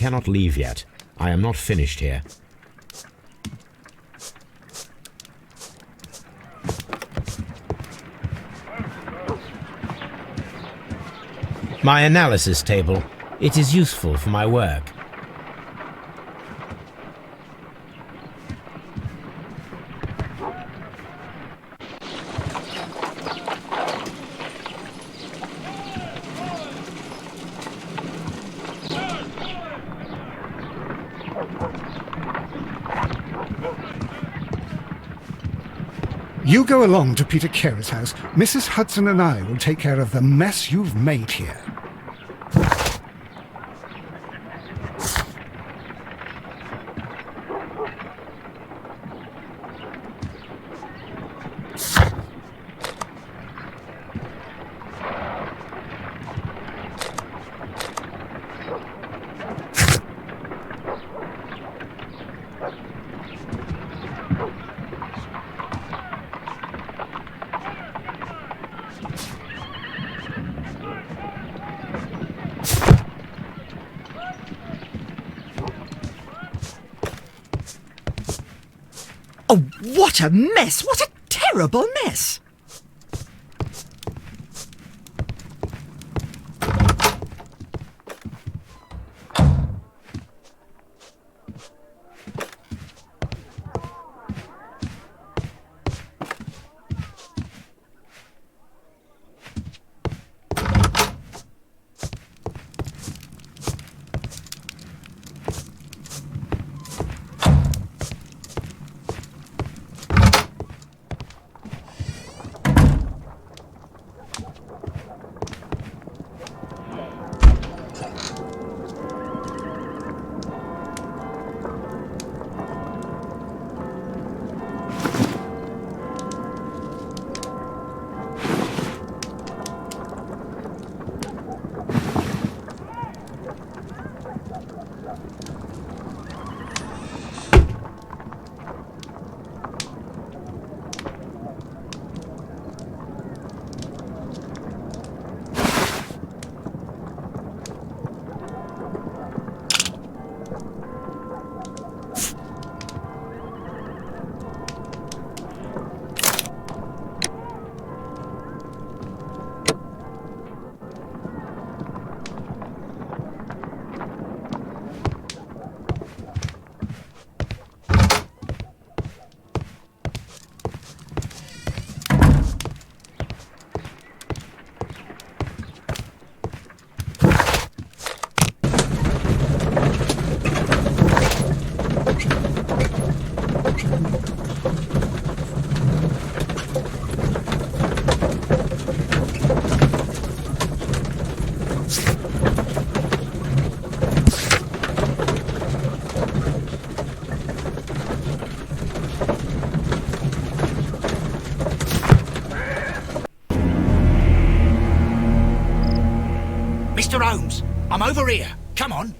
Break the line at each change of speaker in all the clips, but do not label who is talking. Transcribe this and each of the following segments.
cannot leave yet. I am not finished here. My analysis table. It is useful for my work.
You go along to Peter Carey's house. Mrs. Hudson and I will take care of the mess you've made here.
Oh, what a mess! What a terrible mess!
Mr. Holmes, I'm over here. Come on.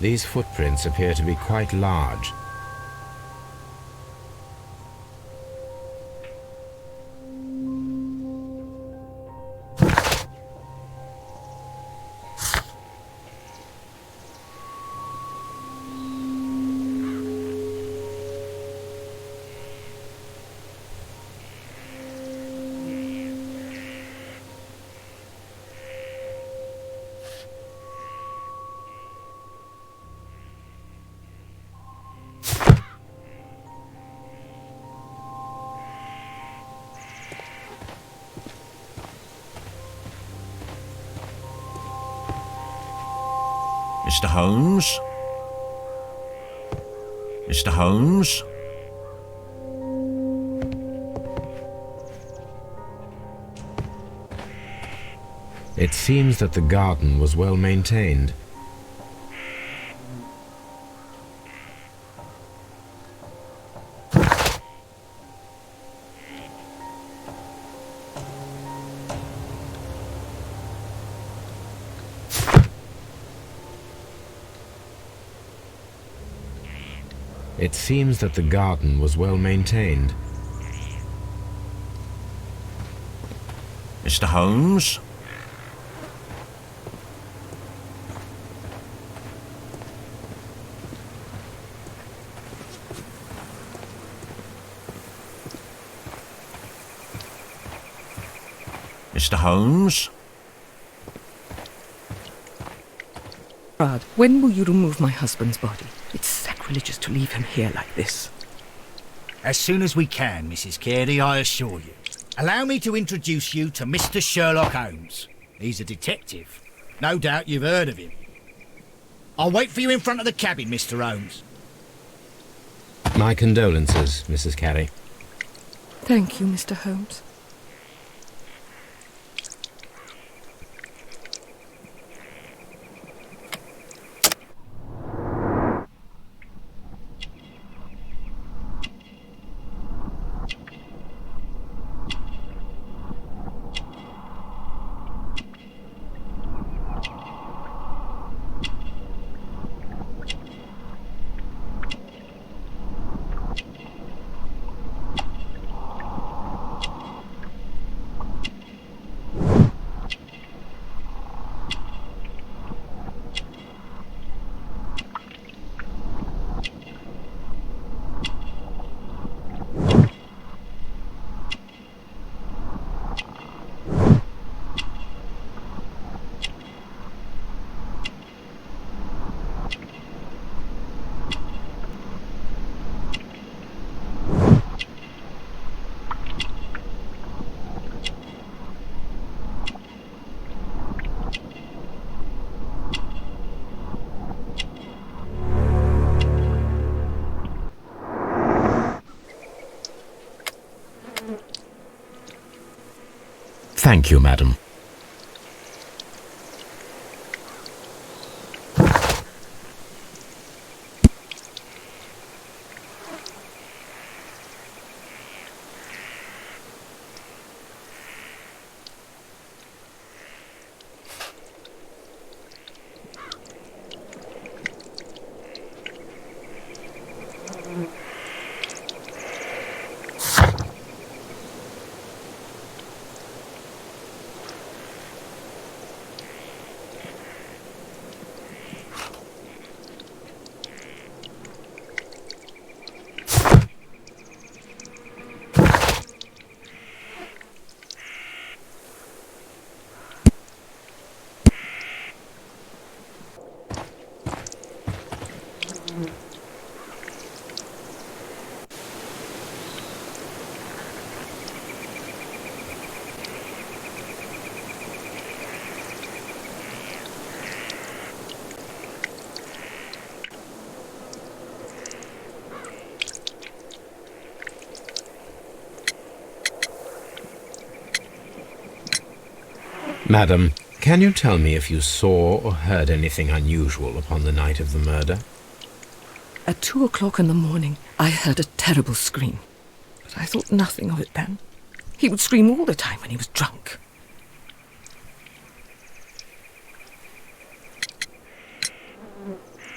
These footprints appear to be quite large.
Mr. Holmes? Mr. Holmes?
It seems that the garden was well maintained. It seems that the garden was well maintained.
Mr. Holmes? Mr. Holmes?
Brad, when will you remove my husband's body? It's sacrilegious to leave him here like this.
As soon as we can, Mrs. Carey, I assure you. Allow me to introduce you to Mr. Sherlock Holmes. He's a detective. No doubt you've heard of him. I'll wait for you in front of the cabin, Mr. Holmes.
My condolences, Mrs. Carey.
Thank you, Mr. Holmes.
Thank you, madam. Madam, can you tell me if you saw or heard anything unusual upon the night of the murder?
At 2 o'clock in the morning, I heard a terrible scream, but I thought nothing of it then. He would scream all the time when he was drunk.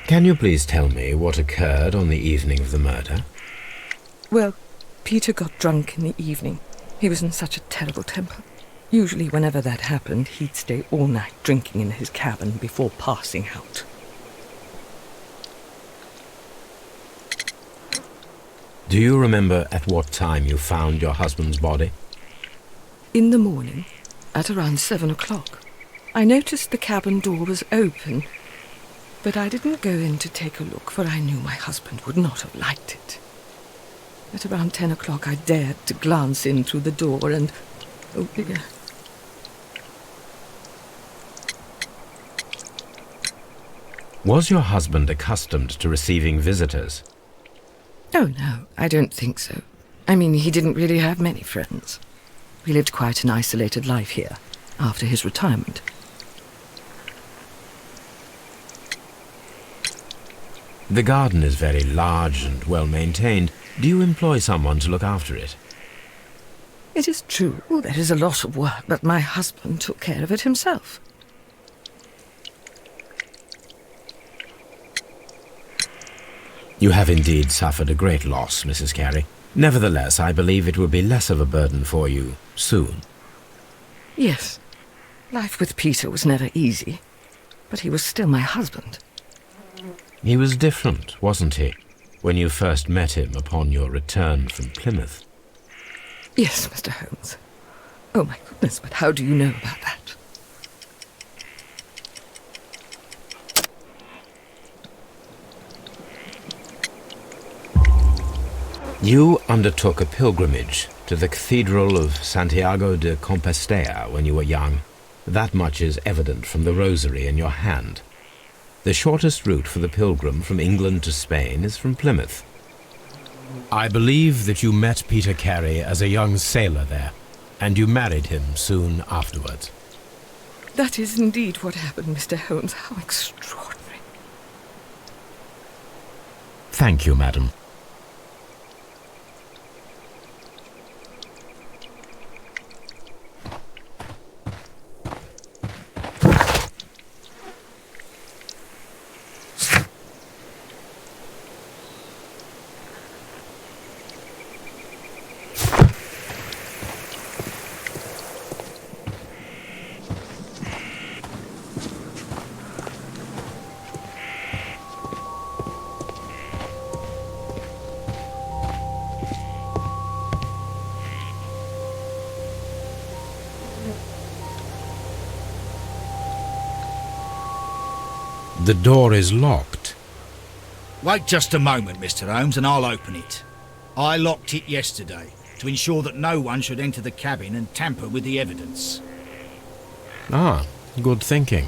Can you please tell me what occurred on the evening of the murder?
Well, Peter got drunk in the evening. He was in such a terrible temper. Usually whenever that happened, he'd stay all night drinking in his cabin before passing out.
Do you remember at what time you found your husband's body?
In the morning, at around 7 o'clock, I noticed the cabin door was open, but I didn't go in to take a look, for I knew my husband would not have liked it. At around 10 o'clock, I dared to glance in through the door and... oh dear.
Was your husband accustomed to receiving visitors?
Oh, no, I don't think so. I mean, he didn't really have many friends. We lived quite an isolated life here, after his retirement.
The garden is very large and well maintained. Do you employ someone to look after it?
It is true, there is a lot of work, but my husband took care of it himself.
You have indeed suffered a great loss, Mrs. Carey. Nevertheless, I believe it will be less of a burden for you soon.
Yes, life with Peter was never easy, but he was still my husband.
He was different, wasn't he, when you first met him upon your return from Plymouth?
Yes, Mr. Holmes. Oh, my goodness, but how do you know about that?
You undertook a pilgrimage to the Cathedral of Santiago de Compostela when you were young. That much is evident from the rosary in your hand. The shortest route for the pilgrim from England to Spain is from Plymouth. I believe that you met Peter Carey as a young sailor there, and you married him soon afterwards.
That is indeed what happened, Mr. Holmes. How extraordinary.
Thank you, madam. The door is locked.
Wait just a moment, Mr. Holmes, and I'll open it. I locked it yesterday to ensure that no one should enter the cabin and tamper with the evidence.
Ah, good thinking.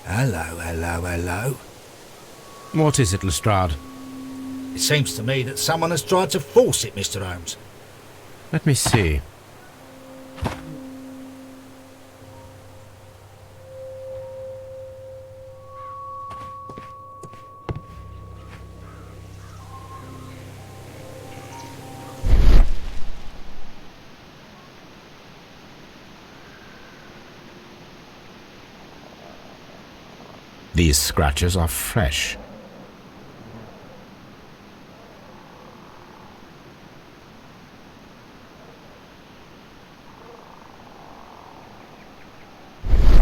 Hello, hello, hello.
What is it, Lestrade?
It seems to me that someone has tried to force it, Mr. Holmes.
Let me see. These scratches are fresh.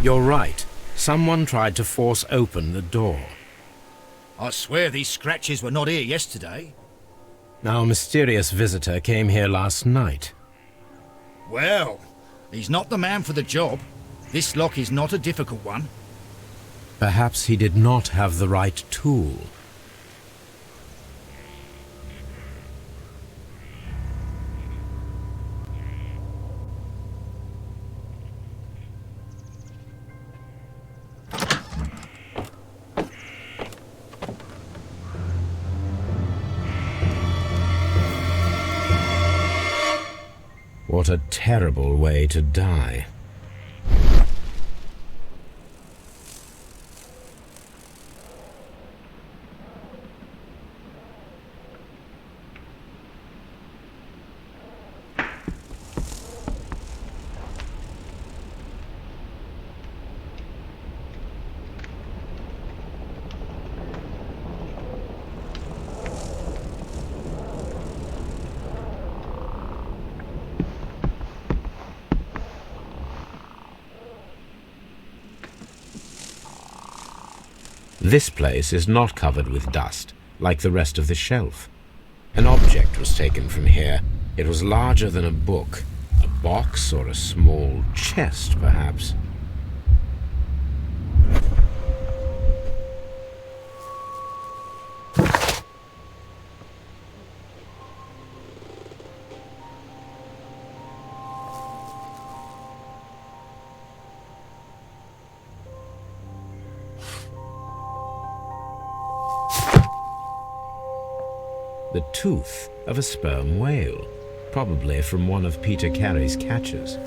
You're right. Someone tried to force open the door.
I swear these scratches were not here yesterday.
Our mysterious visitor came here last night.
Well, he's not the man for the job. This lock is not a difficult one.
Perhaps he did not have the right tool. What a terrible way to die. This place is not covered with dust, like the rest of the shelf. An object was taken from here. It was larger than a book. A box or a small chest, perhaps. The tooth of a sperm whale, probably from one of Peter Carey's catches.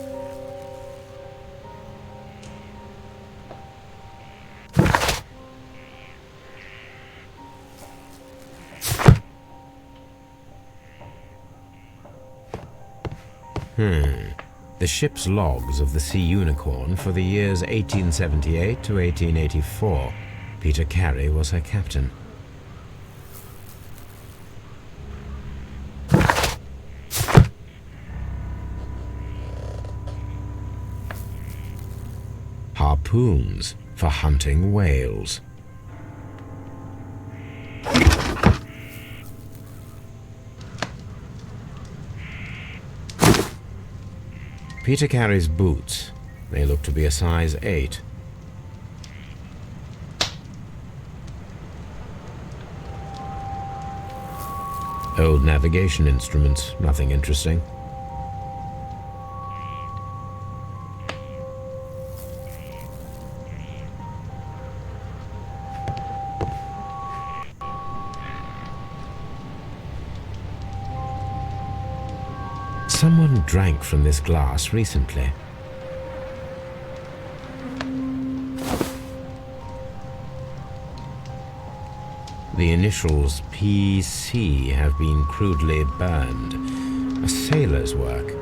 The ship's logs of the Sea Unicorn for the years 1878 to 1884. Peter Carey was her captain. Harpoons for hunting whales. Peter Carey's boots. They look to be a size 8. Old navigation instruments, nothing interesting. Someone drank from this glass recently. The initials PC have been crudely burned. A sailor's work.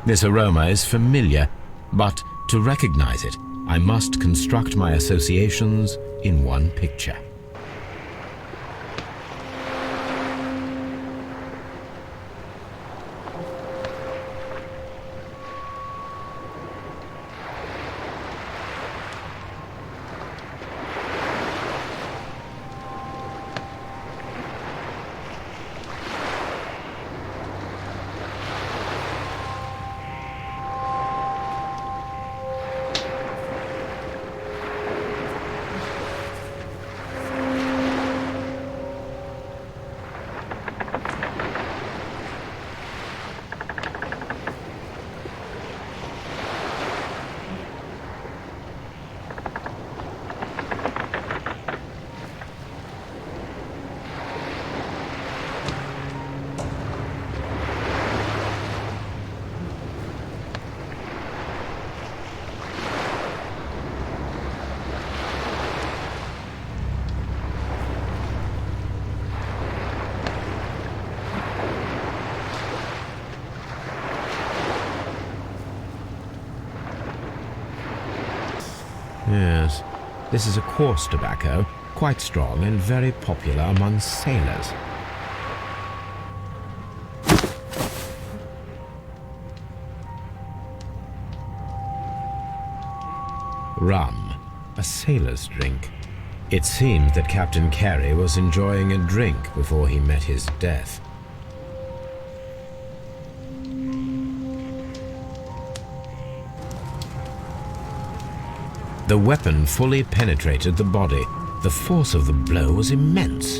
This aroma is familiar, but to recognize it, I must construct my associations in one picture. Yes, this is a coarse tobacco, quite strong and very popular among sailors. Rum, a sailor's drink. It seemed that Captain Carey was enjoying a drink before he met his death. The weapon fully penetrated the body. The force of the blow was immense.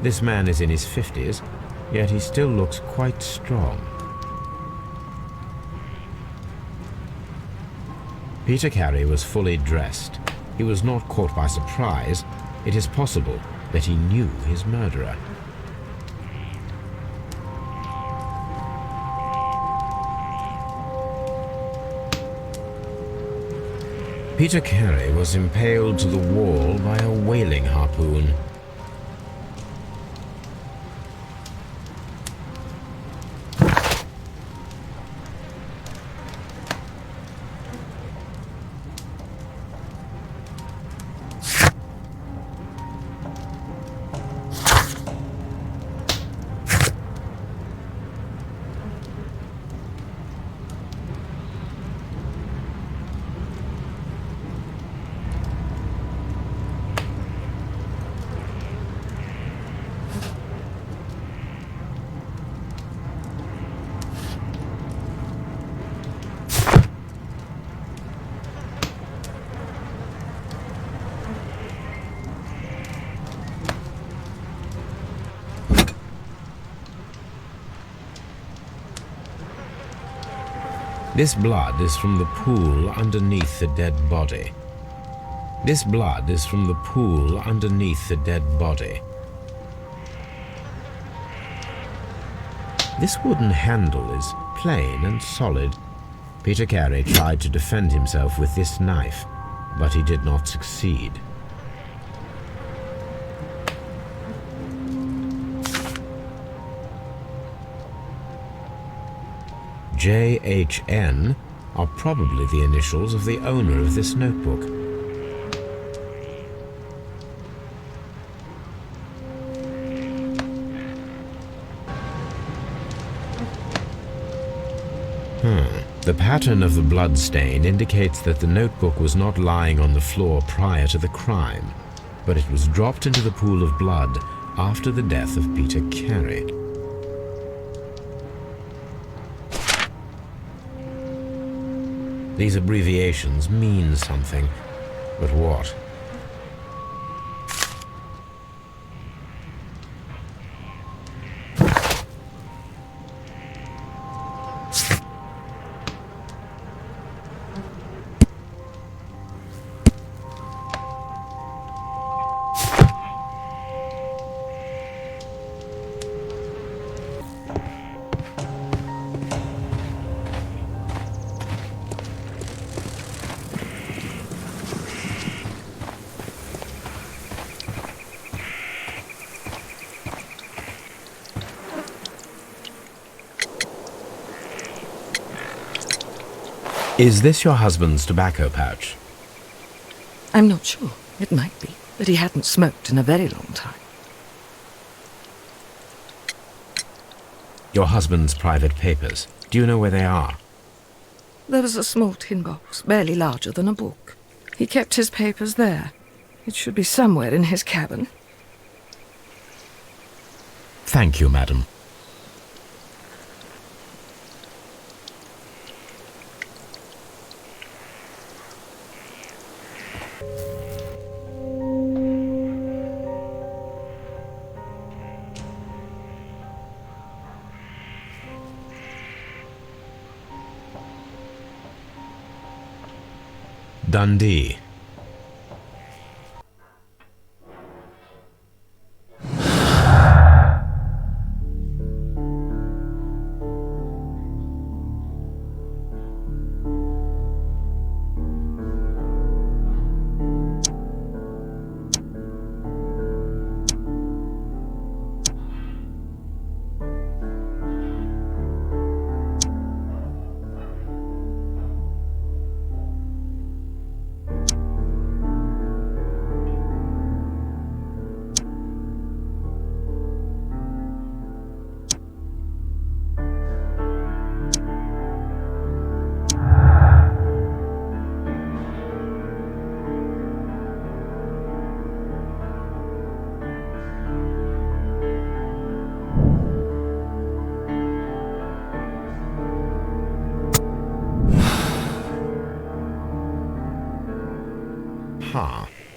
This man is in his 50s, yet he still looks quite strong. Peter Carey was fully dressed. He was not caught by surprise. It is possible that he knew his murderer. Peter Carey was impaled to the wall by a whaling harpoon. This blood is from the pool underneath the dead body. This blood is from the pool underneath the dead body. This wooden handle is plain and solid. Peter Carey tried to defend himself with this knife, but he did not succeed. JHN are probably the initials of the owner of this notebook. The pattern of the blood stain indicates that the notebook was not lying on the floor prior to the crime, but it was dropped into the pool of blood after the death of Peter Carey. These abbreviations mean something, but what? Is this your husband's tobacco pouch?
I'm not sure. It might be, but he hadn't smoked in a very long time.
Your husband's private papers. Do you know where they are?
There was a small tin box, barely larger than a book. He kept his papers there. It should be somewhere in his cabin.
Thank you, madam. Dundee.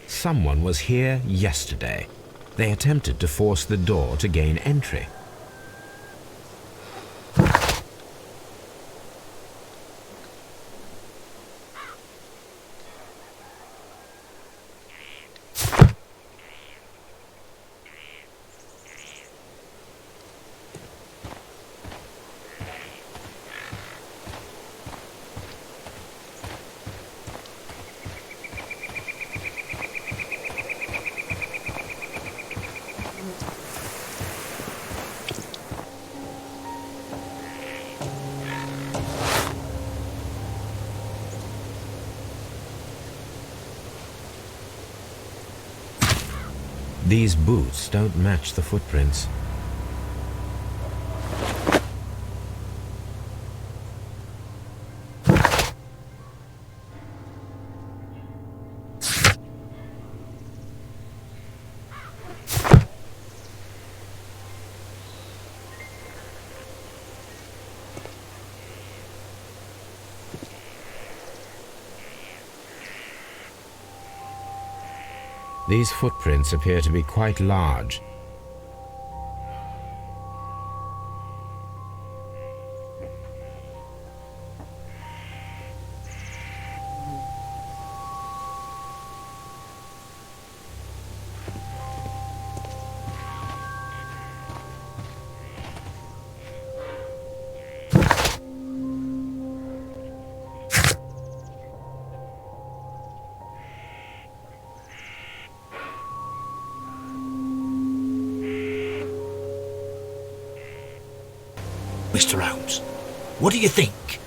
Someone was here yesterday. They attempted to force the door to gain entry. These boots don't match the footprints. These footprints appear to be quite large.
Mr. Holmes? What do you think?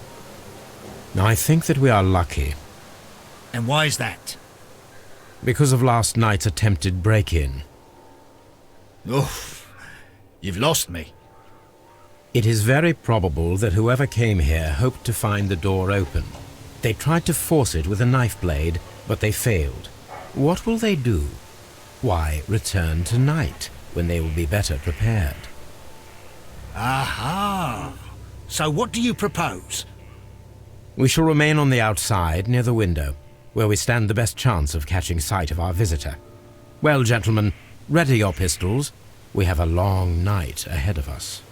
I think that we are lucky
And why is that?
because of last night's attempted break-in.
Oof, you've lost me.
It is very probable that whoever came here hoped to find the door open. They tried to force it with a knife blade, but they failed. What will they do? Why, return tonight, when they will be better prepared.
Aha! So what do you propose?
We shall remain on the outside, near the window, where we stand the best chance of catching sight of our visitor. Well, gentlemen, ready your pistols. We have a long night ahead of us.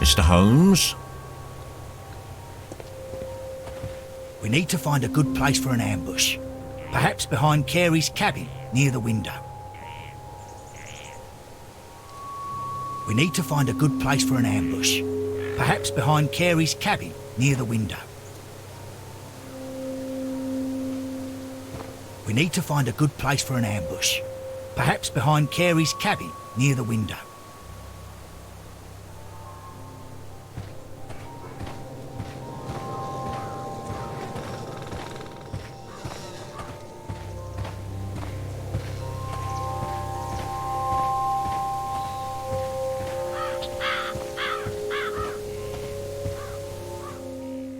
Mr. Holmes?
We need to find a good place for an ambush. Perhaps behind Carey's cabin, near the window. We need to find a good place for an ambush. Perhaps behind Carey's cabin, near the window. We need to find a good place for an ambush. Perhaps behind Carey's cabin, near the window.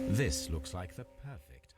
This looks like the perfect